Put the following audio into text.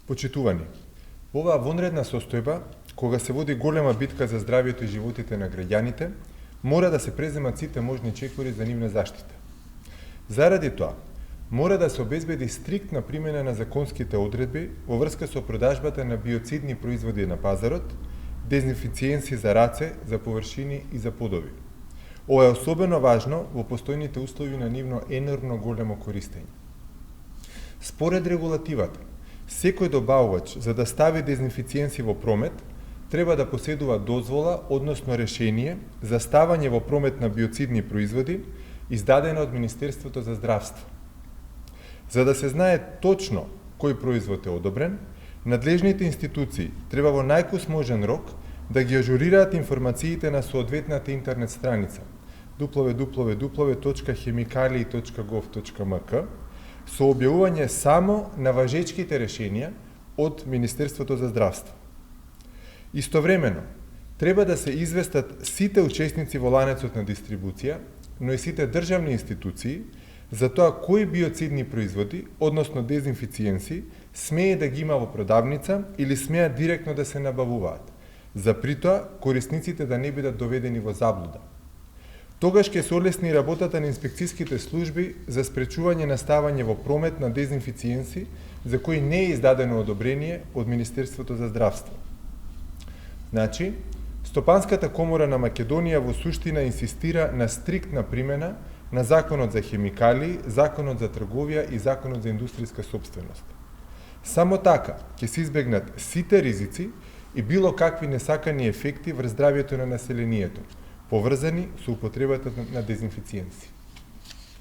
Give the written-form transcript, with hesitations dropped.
Почитувани, во оваа вонредна состојба, кога се води голема битка за здравието и животите на граѓаните, мора да се преземат сите можни чекори за нивна заштита. Заради тоа, мора да се обезбеди стриктна примена на законските одредби во врска со продажбата на биоцидни производи на пазарот, дезинфициенси за раце, за површини и за подови. Ова е особено важно во постојните услови на нивно енормно големо користење. Според регулативата, секој добавувач за да стави дезинфициенси во промет треба да поседува дозвола, односно решение за ставање во промет на биоцидни производи, издадено од Министерството за здравство. За да се знае точно кој производ е одобрен, надлежните институции треба во најкус можен рок да ги ажурираат информациите на соодветната интернет страница www.chemicalii.gov.mk со објавување само на важечките решенија од Министерството за здравство. Истовремено, треба да се известат сите учесници во ланецот на дистрибуција, но и сите државни институции, за тоа кои биоцидни производи, односно дезинфициенси, смее да ги има во продавница или смеат директно да се набавуваат, за притоа корисниците да не бидат доведени во заблуда. Тогаш ќе се олесни работата на инспекцијските служби за спречување на ставање во промет на дезинфициенси за кои не е издадено одобрение од Министерството за здравство. Значи, Стопанската комора на Македонија во суштина инсистира на стриктна примена на Законот за хемикалии, Законот за трговија и Законот за индустријска сопственост. Само така ќе се избегнат сите ризици и било какви несакани ефекти врз здравието на населението, поврзани со употребата на дезинфициенси.